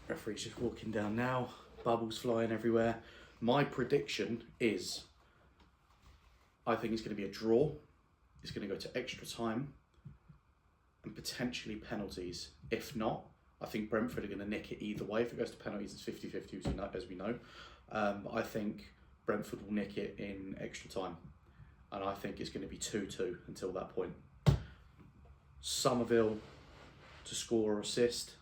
Referee's just walking down now. Bubbles flying everywhere. My prediction is, I think it's going to be a draw. It's going to go to extra time and potentially penalties. If not, I think Brentford are going to nick it either way. If it goes to penalties, it's 50-50, as we know. I think Brentford will nick it in extra time. And I think it's going to be 2-2 until that point. Somerville to score or assist,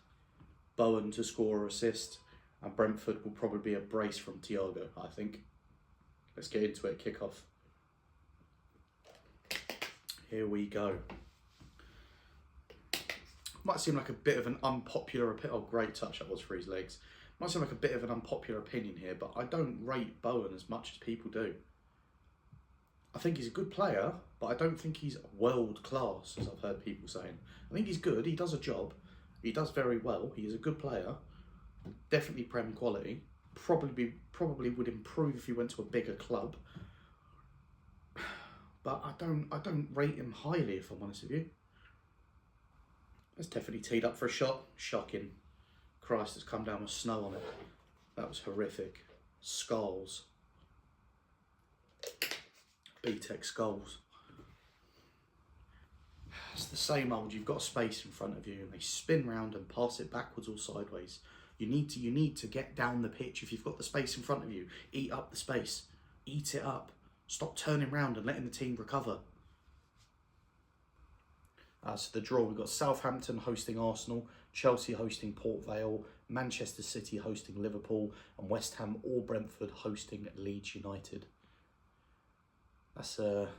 Bowen to score or assist, and Brentford will probably be a brace from Thiago, I think. Let's get into it, kick off. Here we go. Might seem like a bit of an unpopular opinion. Oh, great touch that was for his legs. Might seem like a bit of an unpopular opinion here, but I don't rate Bowen as much as people do. I think he's a good player, but I don't think he's world class, as I've heard people saying. I think he's good, he does a job, he does very well, he is a good player, definitely Prem quality, probably would improve if he went to a bigger club, but I don't rate him highly, if I'm honest with you. That's definitely teed up for a shot. Shocking. Christ, it's come down with snow on it. That was horrific. Skulls. B-Tech skulls. It's the same old, you've got space in front of you and they spin round and pass it backwards or sideways. You need to get down the pitch. If you've got the space in front of you, eat up the space. Eat it up. Stop turning round and letting the team recover. So the draw, we've got Southampton hosting Arsenal, Chelsea hosting Port Vale, Manchester City hosting Liverpool, and West Ham or Brentford hosting Leeds United. It's a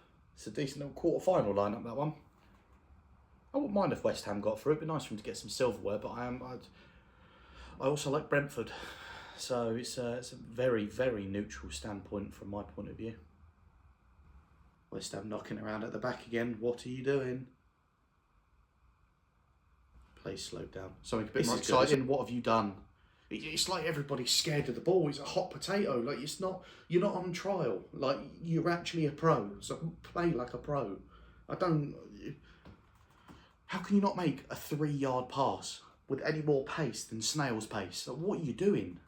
decent little quarter-final lineup, that one. I wouldn't mind if West Ham got through. It'd be nice for them to get some silverware, but I also like Brentford. So it's a very, very neutral standpoint from my point of view. West Ham knocking around at the back again. What are you doing? Play slowed down. Something a bit more exciting. What have you done? It's like everybody's scared of the ball. It's a hot potato. Like you're not on trial. Like you're actually a pro. So play like a pro. How can you not make a 3-yard pass with any more pace than snail's pace? Like, what are you doing?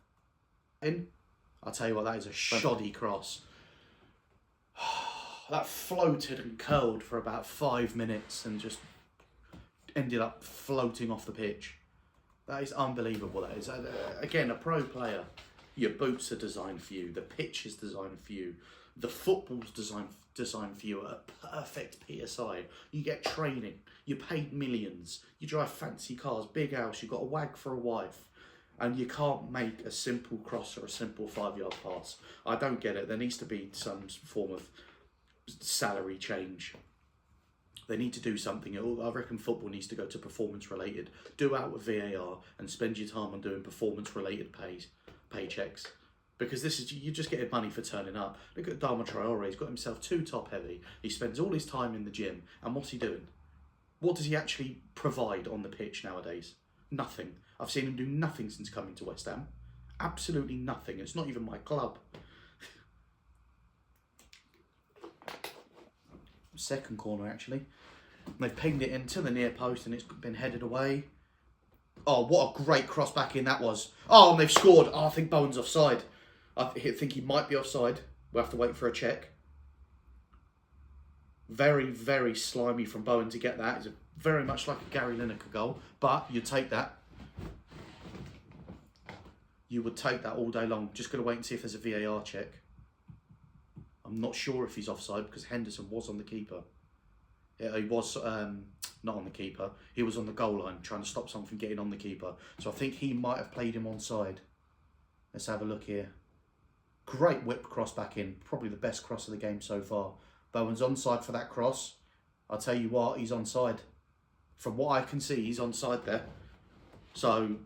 I'll tell you what, that is a shoddy cross. That floated and curled for about 5 minutes and just ended up floating off the pitch. That is unbelievable, that is. Again, a pro player. Your boots are designed for you. The pitch is designed for you. The football's designed for you at a perfect PSI. You get training. You're paid millions. You drive fancy cars, big house. You've got a wag for a wife. And you can't make a simple cross or a simple 5-yard pass. I don't get it. There needs to be some form of salary change. They need to do something. I reckon football needs to go to performance related. Do out with VAR and spend your time on doing performance related paychecks. Because you're just getting money for turning up. Look at Dharma Traore. He's got himself too top heavy. He spends all his time in the gym. And what's he doing? What does he actually provide on the pitch nowadays? Nothing. I've seen him do nothing since coming to West Ham. Absolutely nothing. It's not even my club. Second corner, actually. They've pinged it into the near post and it's been headed away. Oh, what a great cross back in that was. Oh, and they've scored. Oh, I think Bowen's offside. I think he might be offside. We'll have to wait for a check. Very, very slimy from Bowen to get that. It's very much like a Gary Lineker goal, but you'd take that. You would take that all day long. Just going to wait and see if there's a VAR check. I'm not sure if he's offside because Henderson was on the keeper. Yeah, he was not on the keeper. He was on the goal line trying to stop someone from getting on the keeper. So I think he might have played him onside. Let's have a look here. Great whip cross back in. Probably the best cross of the game so far. Bowen's onside for that cross. I'll tell you what, he's onside. From what I can see, he's onside there. So,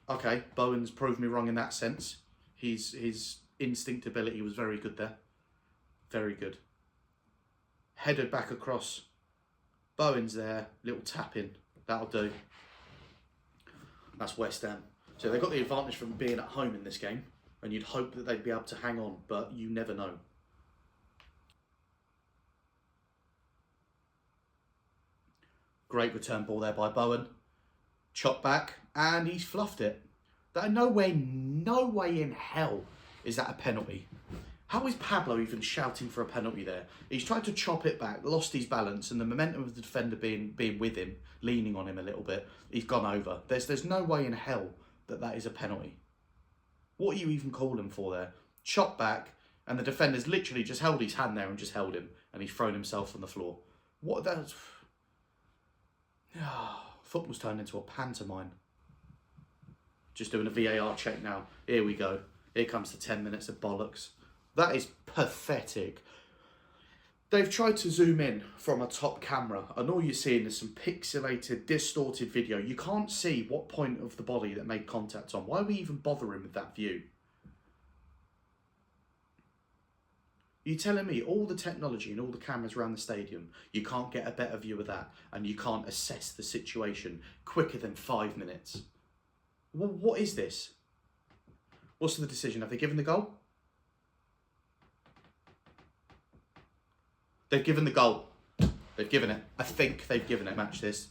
okay, Bowen's proved me wrong in that sense. His instinct ability was very good there. Very good. Headed back across. Bowen's there. Little tap in. That'll do. That's West Ham. So they've got the advantage from being at home in this game. And you'd hope that they'd be able to hang on. But you never know. Great return ball there by Bowen. Chop back. And he's fluffed it. That no way in hell is that a penalty. How is Pablo even shouting for a penalty there? He's tried to chop it back, lost his balance, and the momentum of the defender being with him, leaning on him a little bit, he's gone over. There's no way in hell that is a penalty. What are you even calling for there? Chop back, and the defender's literally just held his hand there and just held him, and he's thrown himself on the floor. What that's... Football's turned into a pantomime. Just doing a VAR check now. Here we go. Here comes the 10 minutes of bollocks. That is pathetic. They've tried to zoom in from a top camera, and all you're seeing is some pixelated, distorted video. You can't see what point of the body that made contact on. Why are we even bothering with that view? You're telling me all the technology and all the cameras around the stadium, you can't get a better view of that, and you can't assess the situation quicker than 5 minutes? Well, what is this? What's the decision? Have they given the goal? They've given the goal. They've given it. I think they've given it. Match this.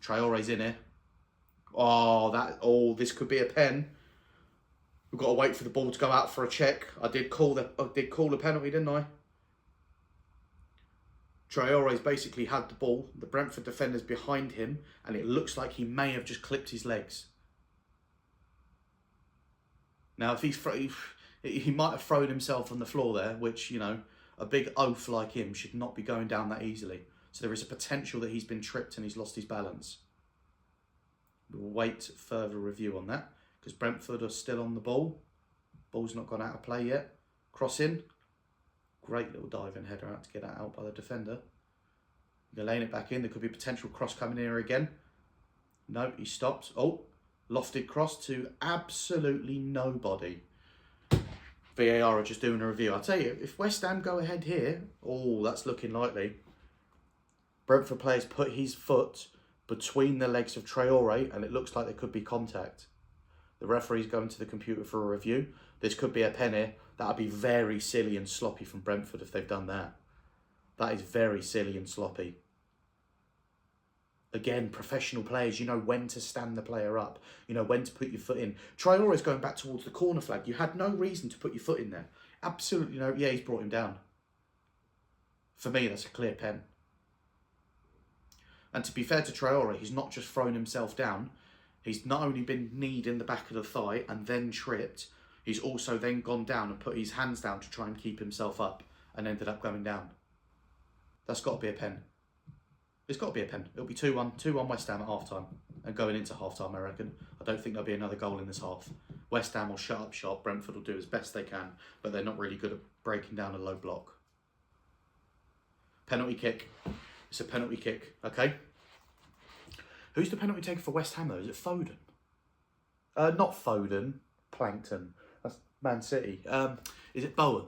Traore's in here. This could be a pen. We've got to wait for the ball to go out for a check. I did call the penalty, didn't I? Traore's basically had the ball. The Brentford defender's behind him, and it looks like he may have just clipped his legs. Now, if he might have thrown himself on the floor there, which, you know, a big oaf like him should not be going down that easily. So there is a potential that he's been tripped and he's lost his balance. We'll wait further review on that, because Brentford are still on the ball. Ball's not gone out of play yet. Cross in. Great little diving header out to get that out by the defender. They're laying it back in. There could be a potential cross coming here again. No, he stops. Oh, lofted cross to absolutely nobody. VAR are just doing a review. I'll tell you, if West Ham go ahead here, that's looking likely. Brentford players put his foot between the legs of Traore, and it looks like there could be contact. The referee's going to the computer for a review. This could be a pen here. That would be very silly and sloppy from Brentford if they've done that. That is very silly and sloppy. Again, professional players, you know when to stand the player up. You know when to put your foot in. Traore's going back towards the corner flag. You had no reason to put your foot in there. Absolutely no. Yeah, he's brought him down. For me, that's a clear pen. And to be fair to Traore, he's not just thrown himself down. He's not only been kneed in the back of the thigh and then tripped, he's also then gone down and put his hands down to try and keep himself up and ended up going down. That's got to be a pen. It's got to be a pen. It'll be 2-1. 2-1 West Ham at half-time. And going into half-time, I reckon. I don't think there'll be another goal in this half. West Ham will shut up shop. Brentford will do as best they can. But they're not really good at breaking down a low block. Penalty kick. It's a penalty kick. Okay. Who's the penalty taker for West Ham, though? Is it Foden? Not Foden. Plankton. That's Man City. Is it Bowen?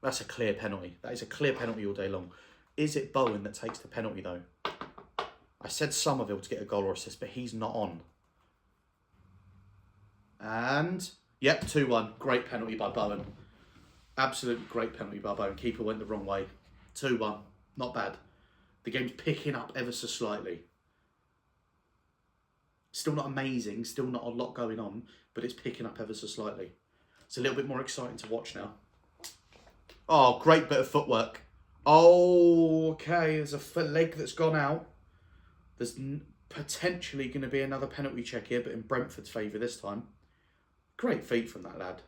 That's a clear penalty. That is a clear penalty all day long. Is it Bowen that takes the penalty, though? I said Somerville to get a goal or assist, but he's not on. And, yep, 2-1. Great penalty by Bowen. Absolutely great penalty by Bowen. Keeper went the wrong way. 2-1. Not bad. The game's picking up ever so slightly. Still not amazing. Still not a lot going on, but it's picking up ever so slightly. It's a little bit more exciting to watch now. Oh, great bit of footwork. Oh, okay, there's a leg that's gone out. There's potentially going to be another penalty check here, but in Brentford's favour this time. Great feet from that lad.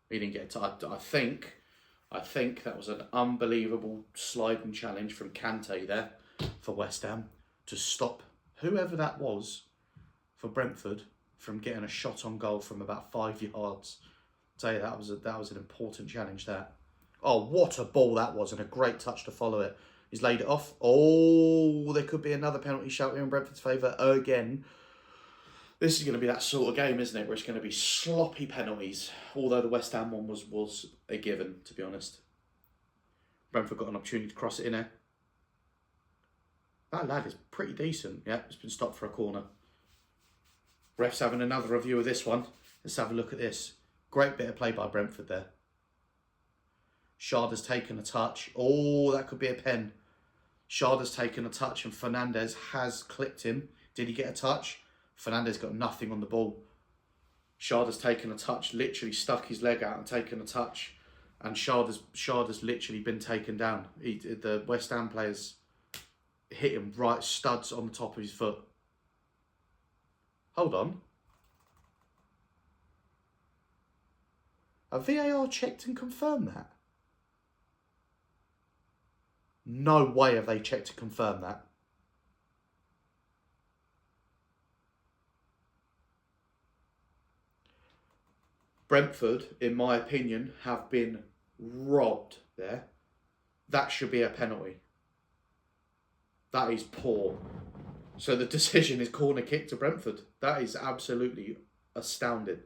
He didn't get it. I think that was an unbelievable sliding challenge from Kante there for West Ham to stop whoever that was for Brentford from getting a shot on goal from about 5 yards. I'll tell you, that was an important challenge, that. Oh, what a ball that was, and a great touch to follow it. He's laid it off. Oh, there could be another penalty shout here in Brentford's favour again. This is going to be that sort of game, isn't it, where it's going to be sloppy penalties, although the West Ham one was a given, to be honest. Brentford got an opportunity to cross it in there. That lad is pretty decent. Yeah, it's been stopped for a corner. Ref's having another review of this one. Let's have a look at this. Great bit of play by Brentford there. Shard has taken a touch. Oh, that could be a pen. Sharda's taken a touch and Fernandez has clipped him. Did he get a touch? Fernandez got nothing on the ball. Sharda's taken a touch, literally stuck his leg out and taken a touch. And Sharda's literally been taken down. The West Ham players hit him right studs on the top of his foot. Hold on. Have VAR checked and confirmed that? No way have they checked to confirm that. Brentford, in my opinion, have been robbed there. That should be a penalty. That is poor. So the decision is corner kick to Brentford. That is absolutely astounding.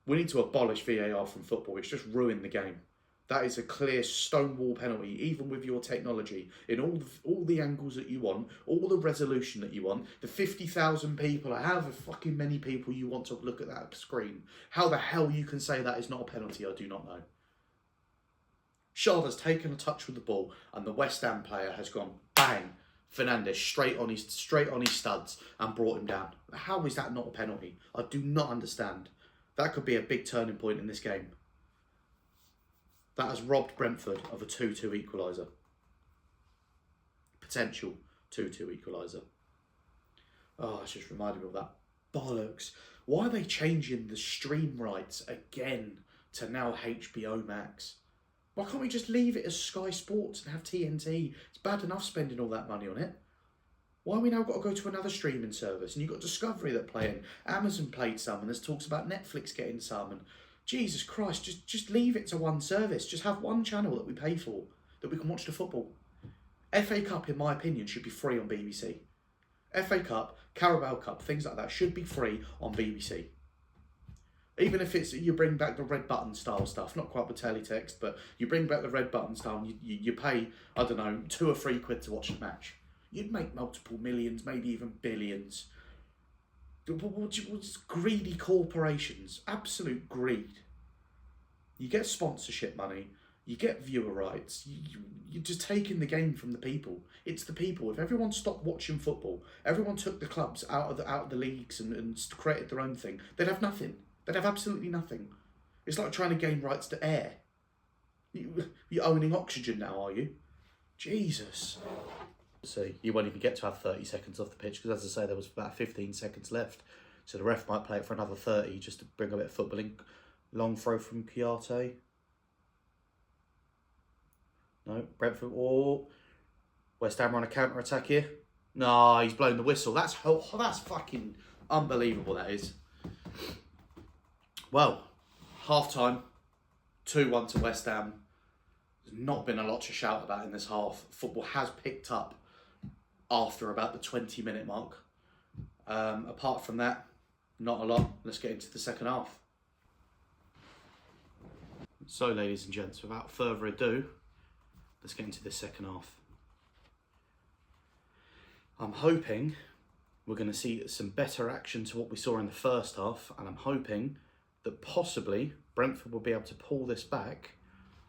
We need to abolish VAR from football. It's just ruined the game. That is a clear stonewall penalty, even with your technology, in all the angles that you want, all the resolution that you want, the 50,000 people, however fucking many people you want to look at that screen. How the hell you can say that is not a penalty, I do not know. Sharda's taken a touch with the ball, and the West Ham player has gone bang, Fernandez straight on his studs and brought him down. How is that not a penalty? I do not understand. That could be a big turning point in this game. That has robbed Brentford of a 2-2 equaliser. Potential 2-2 equaliser. Oh, it's just reminded me of that bollocks. Why are they changing the stream rights again to now HBO Max? Why can't we just leave it as Sky Sports and have TNT? It's bad enough spending all that money on it. Why have we now got to go to another streaming service? And you've got Discovery that playing. Amazon played some, and there's talks about Netflix getting some. And Jesus Christ, just leave it to one service. Just have one channel that we pay for, that we can watch the football. FA Cup, in my opinion, should be free on BBC. FA Cup, Carabao Cup, things like that should be free on BBC. Even if it's, you bring back the red button style stuff, not quite with teletext, but you bring back the red button style and you pay, I don't know, £2 or £3 to watch a match. You'd make multiple millions, maybe even billions. What's greedy corporations, absolute greed. You get sponsorship money, you get viewer rights, you're just taking the game from the people. It's the people. If everyone stopped watching football, everyone took the clubs out of the leagues and created their own thing, they'd have nothing. They'd have absolutely nothing. It's like trying to gain rights to air. You're owning oxygen now, are you? Jesus. So you won't even get to have 30 seconds off the pitch because, as I say, there was about 15 seconds left. So the ref might play it for another 30 just to bring a bit of footballing. Long throw from Kouyaté. No, Brentford. Oh, West Ham on a counter-attack here. No, he's blown the whistle. That's fucking unbelievable, that is. Well, half-time, 2-1 to West Ham. There's not been a lot to shout about in this half. Football has picked up after about the 20-minute mark. Apart from that, not a lot. Let's get into the second half. So, ladies and gents, without further ado, let's get into the second half. I'm hoping we're going to see some better action to what we saw in the first half, and I'm hoping that possibly Brentford will be able to pull this back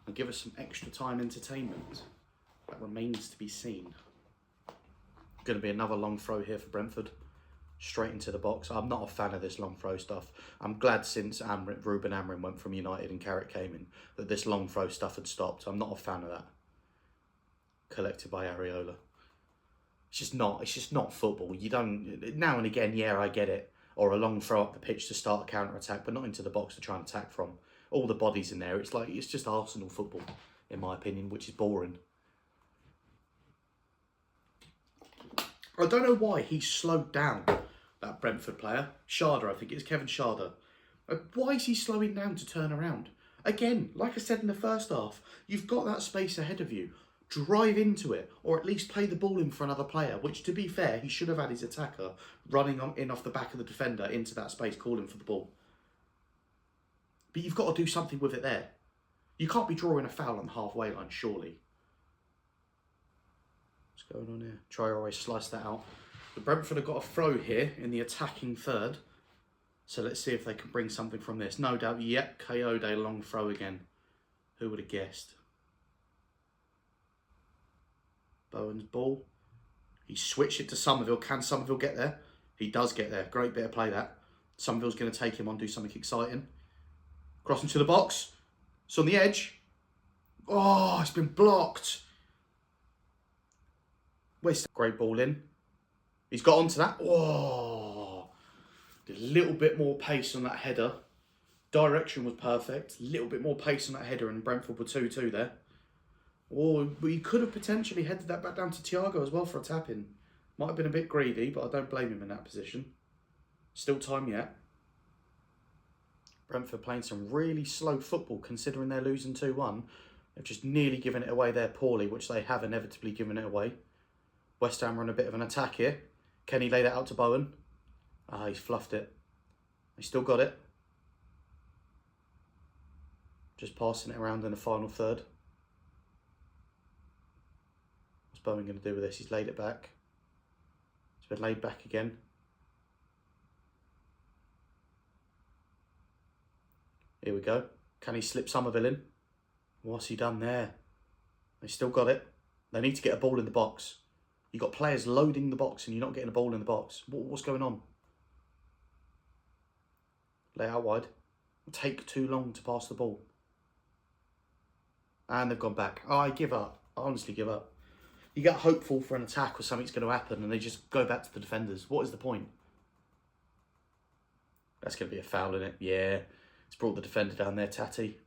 and give us some extra time entertainment. That remains to be seen. Going to be another long throw here for Brentford. Straight into the box. I'm not a fan of this long throw stuff. I'm glad since Ruben Amorim went from United and Carrick came in that this long throw stuff had stopped. I'm not a fan of that. Collected by Areola. It's just not football. You don't, now and again, yeah, I get it. Or a long throw up the pitch to start a counter-attack, but not into the box to try and attack from. All the bodies in there. It's just Arsenal football, in my opinion, which is boring. I don't know why he slowed down, that Brentford player. Sharda, I think it's Kevin Sharda. Why is he slowing down to turn around? Again, like I said in the first half, you've got that space ahead of you. Drive into it, or at least play the ball in for another player, which, to be fair, he should have had his attacker running in off the back of the defender into that space, calling for the ball. But you've got to do something with it there. You can't be drawing a foul on the halfway line, surely. What's going on here? Traore sliced that out. The Brentford have got a throw here in the attacking third. So let's see if they can bring something from this. No doubt, yep, Kouyaté long throw again. Who would have guessed? Bowen's ball. He switched it to Somerville. Can Somerville get there? He does get there. Great bit of play that. Somerville's going to take him on, do something exciting. Crossing to the box. It's on the edge. Oh, it's been blocked. Where's that? Great ball in. He's got onto that. Oh, a little bit more pace on that header. Direction was perfect. A little bit more pace on that header, and Brentford were 2-2 there. Or we could have potentially headed that back down to Thiago as well for a tap-in. Might have been a bit greedy, but I don't blame him in that position. Still time yet. Brentford playing some really slow football considering they're losing 2-1. They've just nearly given it away there poorly, which they have inevitably given it away. West Ham are on a bit of an attack here. Can he lay that out to Bowen? Ah, he's fluffed it. He's still got it. Just passing it around in the final third. What's Bowen going to do with this? He's laid it back. It's been laid back again. Here we go. Can he slip Somerville in? What's he done there? They still got it. They need to get a ball in the box. You've got players loading the box and you're not getting a ball in the box. What's going on? Lay out wide. It'll take too long to pass the ball. And they've gone back. Oh, I give up. I honestly give up. You get hopeful for an attack or something's going to happen and they just go back to the defenders. What is the point? That's going to be a foul, isn't it? Yeah. It's brought the defender down there, Tatty.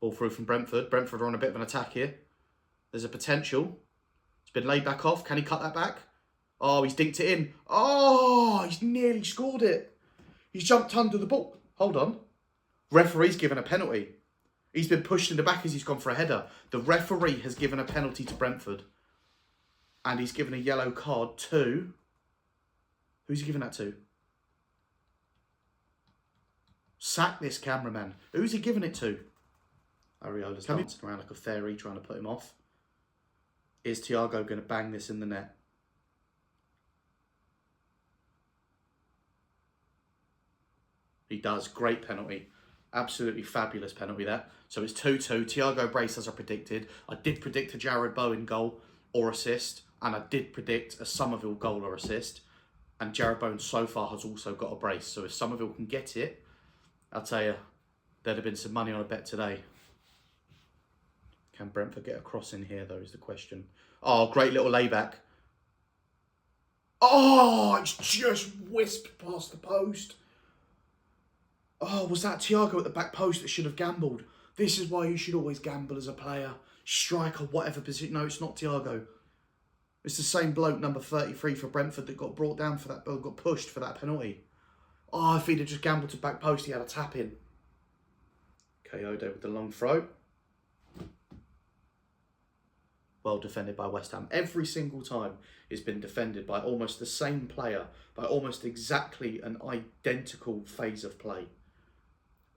Ball through from Brentford. Brentford are on a bit of an attack here. There's a potential. It's been laid back off. Can he cut that back? Oh, he's dinked it in. Oh, he's nearly scored it. He's jumped under the ball. Hold on. Referee's given a penalty. He's been pushed in the back as he's gone for a header. The referee has given a penalty to Brentford. And he's given a yellow card to... Who's he giving that to? Sack this cameraman. Who's he giving it to? Ariola's dancing around like a fairy trying to put him off. Is Thiago going to bang this in the net? He does. Great penalty. Absolutely fabulous penalty there. So it's 2-2. Thiago brace as I predicted. I did predict a Jarrod Bowen goal or assist. And I did predict a Somerville goal or assist. And Jarrod Bowen so far has also got a brace. So if Somerville can get it, I'll tell you, there'd have been some money on a bet today. Can Brentford get a cross in here, though, is the question. Oh, great little layback. Oh, it's just whisked past the post. Oh, was that Thiago at the back post that should have gambled? This is why you should always gamble as a player. Striker, whatever position. No, it's not Thiago. It's the same bloke, number 33 for Brentford, that got brought down for that, got pushed for that penalty. Oh, if he'd have just gambled to back post, he had a tap in. KO'd with the long throw. Well defended by West Ham. Every single time it's been defended by almost the same player, by almost exactly an identical phase of play.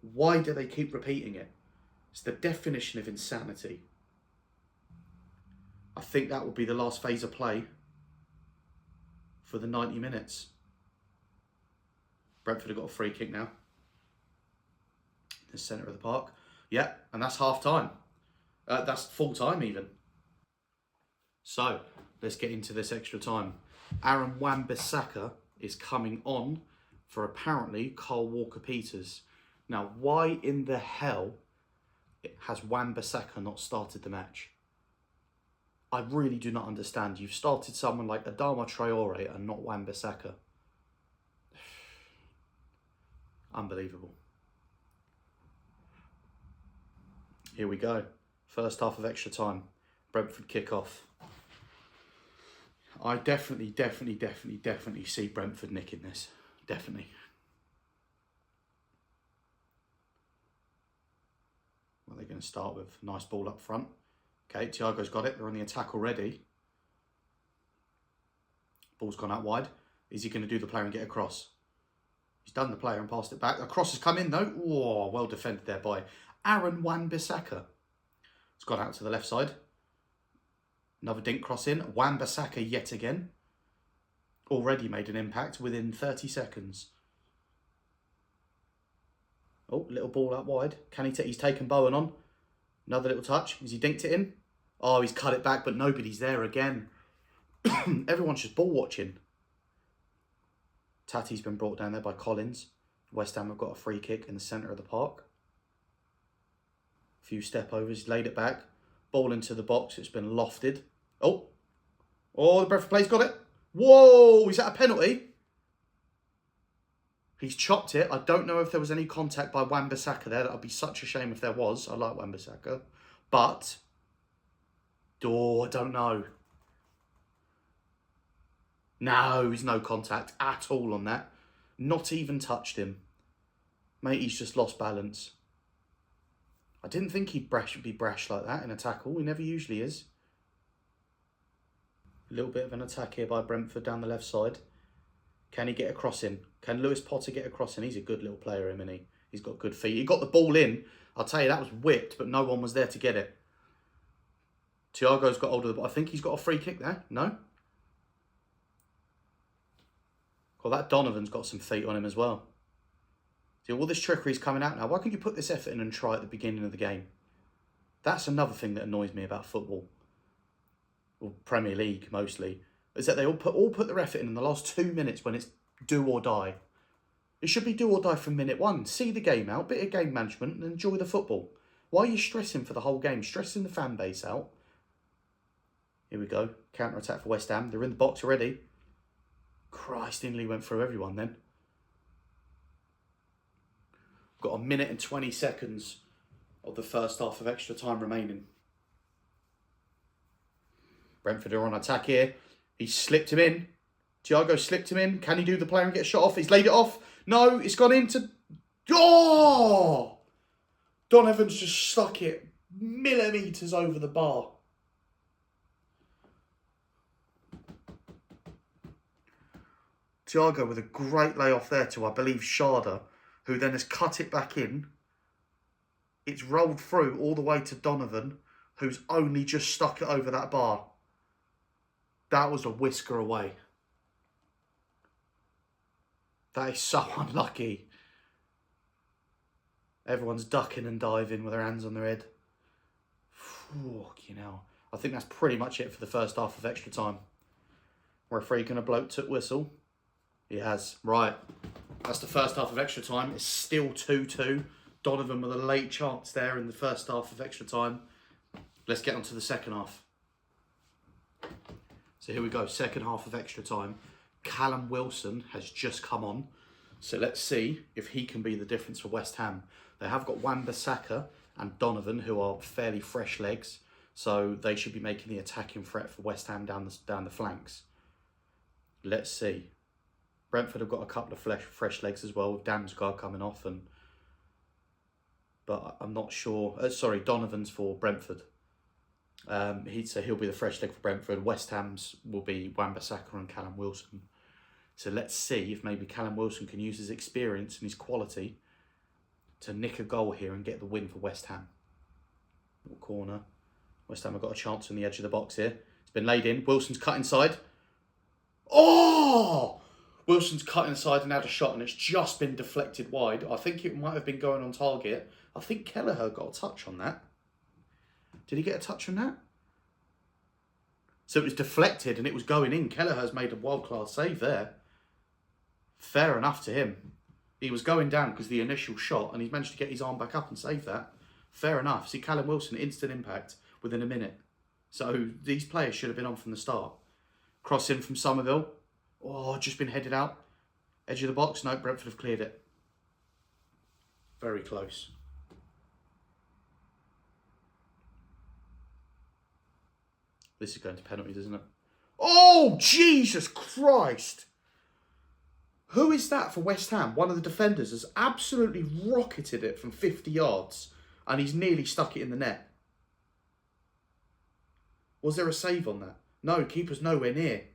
Why do they keep repeating it? It's the definition of insanity. I think that will be the last phase of play for the 90 minutes. Brentford have got a free kick now. In the centre of the park. Yeah, and that's half time. That's full time even. So, let's get into this extra time. Aaron Wan-Bissaka is coming on for apparently Kyle Walker-Peters. Now, why in the hell has Wan-Bissaka not started the match? I really do not understand. You've started someone like Adama Traore and not Wan-Bissaka. Unbelievable. Here we go. First half of extra time. Brentford kick off. I definitely see Brentford nicking this. Definitely. What are they going to start with? Nice ball up front. Okay, Thiago's got it. They're on the attack already. Ball's gone out wide. Is he going to do the player and get across? He's done the player and passed it back. The cross has come in though. Oh, well defended there by Aaron Wan-Bissaka. It's gone out to the left side. Another dink cross in. Wan-Bissaka yet again. Already made an impact within 30 seconds. Oh, little ball out wide. Can he he's taken Bowen on. Another little touch. Has he dinked it in? Oh, he's cut it back, but nobody's there again. Everyone's just ball watching. Tati's been brought down there by Collins. West Ham have got a free kick in the centre of the park. A few step overs, he's laid it back. Ball into the box, it's been lofted. Oh, the Brentford player's got it. Whoa, is that a penalty? He's chopped it. I don't know if there was any contact by Wan-Bissaka there. That would be such a shame if there was. I like Wan-Bissaka. But, I don't know. No, there's no contact at all on that. Not even touched him. Mate, he's just lost balance. I didn't think he'd be brash like that in a tackle. He never usually is. A little bit of an attack here by Brentford down the left side. Can he get a cross in? Can Lewis Potter get a cross in? He's a good little player, isn't he? He's got good feet. He got the ball in. I'll tell you, that was whipped, but no one was there to get it. Thiago's got hold of the ball. I think he's got a free kick there. No? Well, that Donovan's got some feet on him as well. See, all this trickery's coming out now. Why couldn't you put this effort in and try at the beginning of the game? That's another thing that annoys me about football. Or Premier League, mostly. Is that they all put their effort in the last 2 minutes when it's do or die. It should be do or die from minute one. See the game out, bit of game management, and enjoy the football. Why are you stressing for the whole game? Stressing the fan base out. Here we go. Counter-attack for West Ham. They're in the box already. Christ, Inley went through everyone then. Got a minute and 20 seconds of the first half of extra time remaining. Brentford are on attack here. He slipped him in. Thiago slipped him in. Can he do the player and get a shot off? He's laid it off. No, it's gone into... Oh! Donovan's just stuck it millimetres over the bar. Thiago with a great layoff there to, I believe, Sharda, who then has cut it back in. It's rolled through all the way to Donovan, who's only just stuck it over that bar. That was a whisker away. That is so unlucky. Everyone's ducking and diving with their hands on their head. Fucking hell. I think that's pretty much it for the first half of extra time. Referee going to blow took whistle. He has. Right. That's the first half of extra time. It's still 2-2. Donovan with a late chance there in the first half of extra time. Let's get on to the second half. So here we go. Second half of extra time. Callum Wilson has just come on. So let's see if he can be the difference for West Ham. They have got Wan-Bissaka and Donovan, who are fairly fresh legs. So they should be making the attacking threat for West Ham down the flanks. Let's see. Brentford have got a couple of fresh legs as well, with Damsgaard coming off, but I'm not sure. Donovan's for Brentford. He'll be the fresh leg for Brentford. West Ham's will be Wan-Bissaka and Callum Wilson. So let's see if maybe Callum Wilson can use his experience and his quality to nick a goal here and get the win for West Ham. Little corner. West Ham have got a chance on the edge of the box here. It's been laid in. Wilson's cut inside. Oh! Wilson's cut inside and had a shot, and it's just been deflected wide. I think it might have been going on target. I think Kelleher got a touch on that. Did he get a touch on that? So it was deflected and it was going in. Kelleher's made a world-class save there. Fair enough to him. He was going down because the initial shot, and he's managed to get his arm back up and save that. Fair enough. See, Callum Wilson, instant impact within a minute. So these players should have been on from the start. Cross in from Somerville. Oh, just been headed out. Edge of the box. No, Brentford have cleared it. Very close. This is going to penalties, isn't it? Oh, Jesus Christ! Who is that for West Ham? One of the defenders has absolutely rocketed it from 50 yards and he's nearly stuck it in the net. Was there a save on that? No, keeper's nowhere near.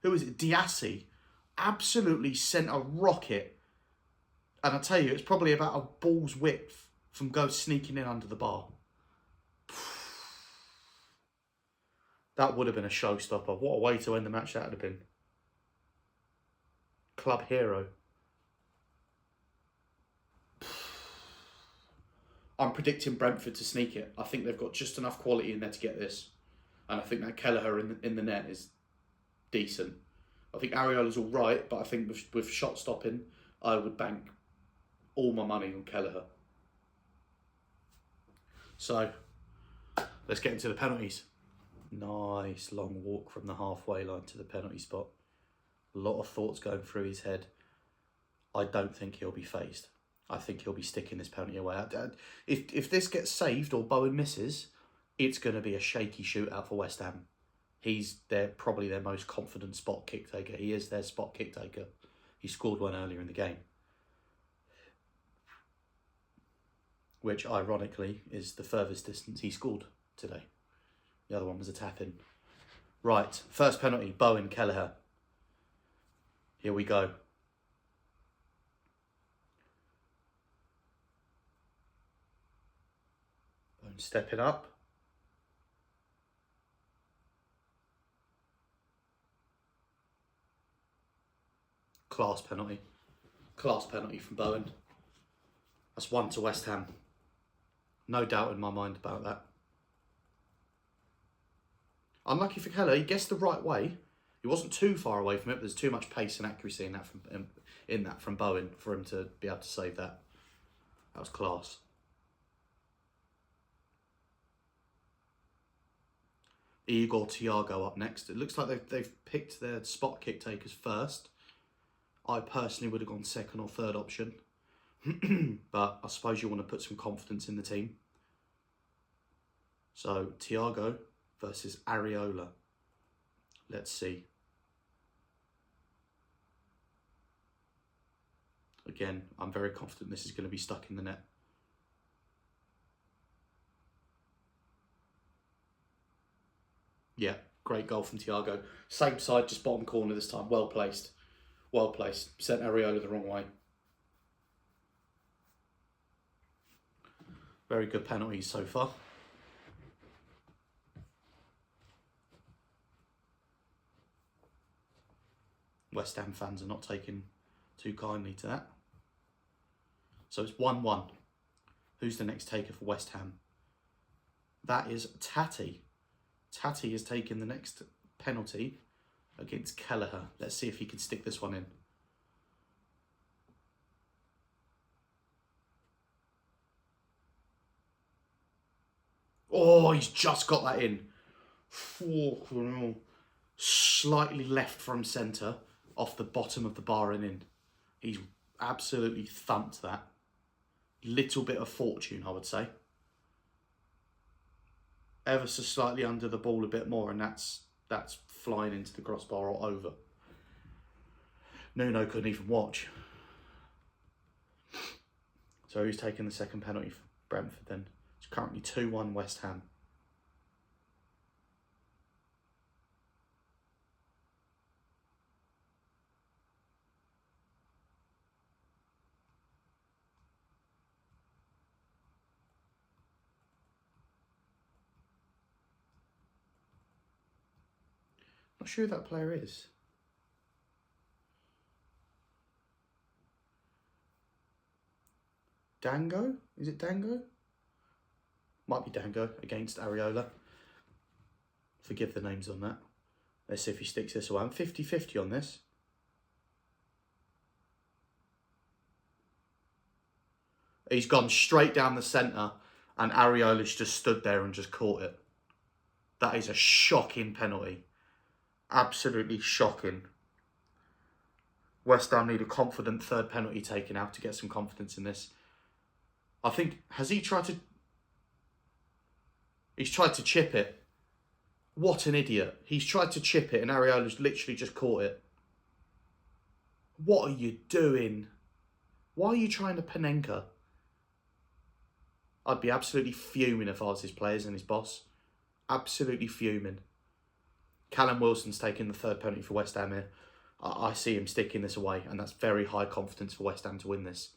Who is it? Diassi. Absolutely sent a rocket. And I tell you, it's probably about a ball's width from sneaking in under the bar. That would have been a showstopper. What a way to end the match that would have been. Club hero. I'm predicting Brentford to sneak it. I think they've got just enough quality in there to get this. And I think that Kelleher in the net is decent. I think Areola's all right, but I think with shot stopping, I would bank all my money on Kelleher. So, let's get into the penalties. Nice long walk from the halfway line to the penalty spot. A lot of thoughts going through his head. I don't think he'll be phased. I think he'll be sticking this penalty away. If this gets saved or Bowen misses, it's going to be a shaky shootout for West Ham. He's probably their most confident spot kick taker. He is their spot kick taker. He scored one earlier in the game, which ironically is the furthest distance he scored today. The other one was a tap-in. Right, first penalty, Bowen, Kelleher. Here we go. Bowen stepping up. Class penalty. Class penalty from Bowen. That's 1 to West Ham. No doubt in my mind about that. Unlucky for Kelleher, he guessed the right way. He wasn't too far away from it, but there's too much pace and accuracy in that from Bowen for him to be able to save that. That was class. Igor Thiago up next. It looks like they've picked their spot kick takers first. I personally would have gone second or third option. But I suppose you want to put some confidence in the team. So, Thiago versus Areola. Let's see. Again, I'm very confident this is going to be stuck in the net. Yeah, great goal from Thiago. Same side, just bottom corner this time. Well placed. Well placed. Sent Areola the wrong way. Very good penalties so far. West Ham fans are not taking too kindly to that. So it's 1-1. Who's the next taker for West Ham? That is Tati. Tati has taken the next penalty against Kelleher. Let's see if he can stick this one in. Oh, he's just got that in. Slightly left from centre, off the bottom of the bar and in. He's absolutely thumped that. Little bit of fortune, I would say. Ever so slightly under the ball a bit more, and that's flying into the crossbar or over. Nuno couldn't even watch. So who's taking the second penalty for Brentford then? It's currently 2-1 West Ham. Not sure who that player is. Dango? Is it Dango? Might be Dango against Areola. Forgive the names on that. Let's see if he sticks this away. I'm 50-50 on this. He's gone straight down the centre and Areola's just stood there and just caught it. That is a shocking penalty. Absolutely shocking. West Ham need a confident third penalty taken out to get some confidence in this. I think, has he tried to... He's tried to chip it. What an idiot. He's tried to chip it and Areola's literally just caught it. What are you doing? Why are you trying to Panenka? I'd be absolutely fuming if I was his players and his boss. Absolutely fuming. Callum Wilson's taking the third penalty for West Ham here. I see him sticking this away, and that's very high confidence for West Ham to win this.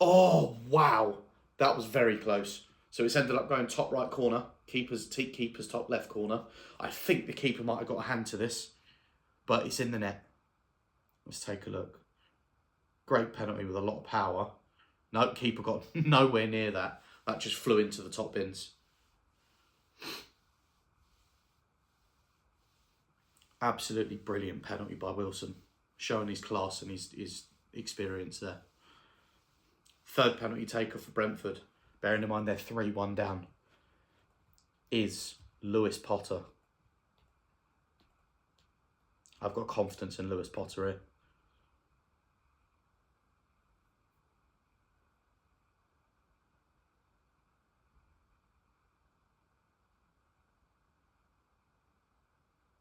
Oh, wow. That was very close. So it's ended up going top right corner, keeper's top left corner. I think the keeper might have got a hand to this, but it's in the net. Let's take a look. Great penalty with a lot of power. No, keeper got nowhere near that. That just flew into the top bins. Absolutely brilliant penalty by Wilson, showing his class and his experience there. Third penalty taker for Brentford, bearing in mind they're 3-1 down, is Lewis Potter. I've got confidence in Lewis Potter here.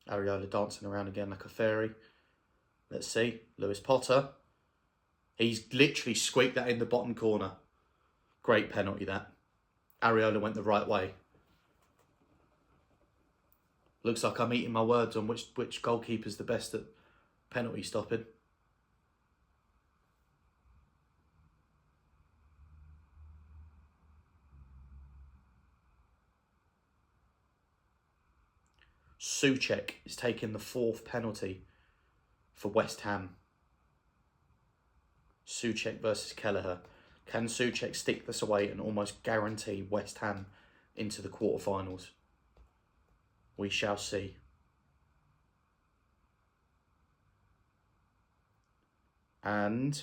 Areola dancing around again like a fairy. Let's see. Lewis Potter. He's literally squeaked that in the bottom corner. Great penalty, that. Areola went the right way. Looks like I'm eating my words on which goalkeeper's the best at penalty stopping. Souček is taking the 4th penalty for West Ham. Souček versus Kelleher. Can Souček stick this away and almost guarantee West Ham into the quarterfinals? We shall see. And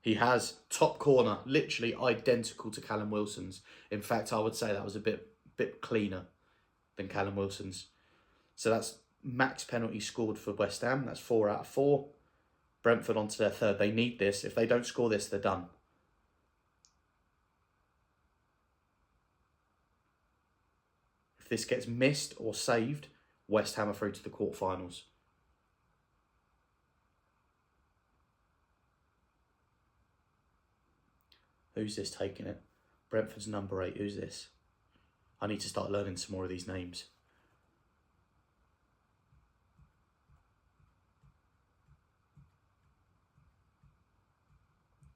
he has top corner, literally identical to Callum Wilson's. In fact, I would say that was a bit cleaner than Callum Wilson's. So that's max penalty scored for West Ham. That's 4 out of 4. Brentford onto their third. They need this. If they don't score this, they're done. If this gets missed or saved, West Ham are through to the quarterfinals. Who's this taking it? Brentford's number 8. Who's this? I need to start learning some more of these names.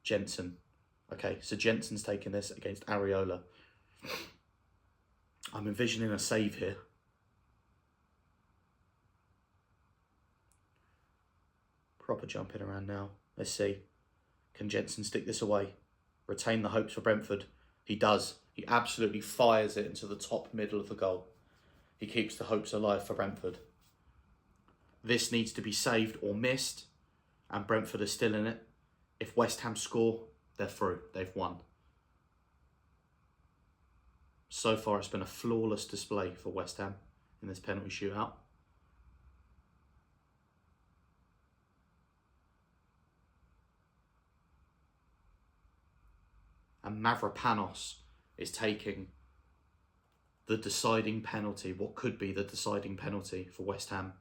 Jensen. Okay, so Jensen's taking this against Areola. I'm envisioning a save here. Proper jumping around now. Let's see. Can Jensen stick this away? Retain the hopes for Brentford. He does. He absolutely fires it into the top middle of the goal. He keeps the hopes alive for Brentford. This needs to be saved or missed, and Brentford are still in it. If West Ham score, they're through. They've won. So far, it's been a flawless display for West Ham in this penalty shootout. And Mavropanos is taking the deciding penalty, what could be the deciding penalty for West Ham.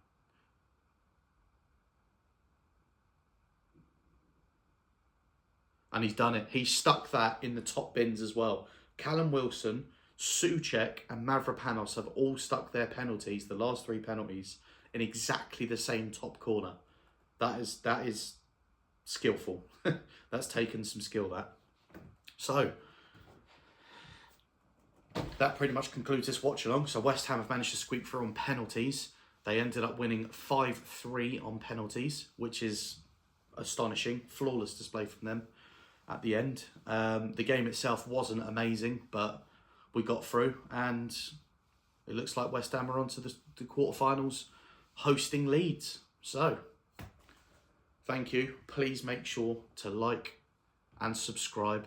And he's done it. He stuck that in the top bins as well. Callum Wilson, Souček and Mavropanos have all stuck their penalties, the last 3 penalties, in exactly the same top corner. That is skillful. That's taken some skill, that. So, that pretty much concludes this watch along. So West Ham have managed to squeak through on penalties. They ended up winning 5-3 on penalties, which is astonishing. Flawless display from them at the end. The game itself wasn't amazing, but we got through, and it looks like West Ham are on to the quarterfinals hosting Leeds. So, thank you. Please make sure to like and subscribe.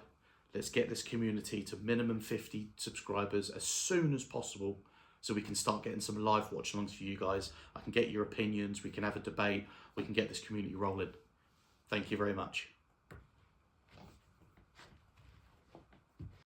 Let's get this community to minimum 50 subscribers as soon as possible so we can start getting some live watch-alongs for you guys. I can get your opinions, we can have a debate, we can get this community rolling. Thank you very much.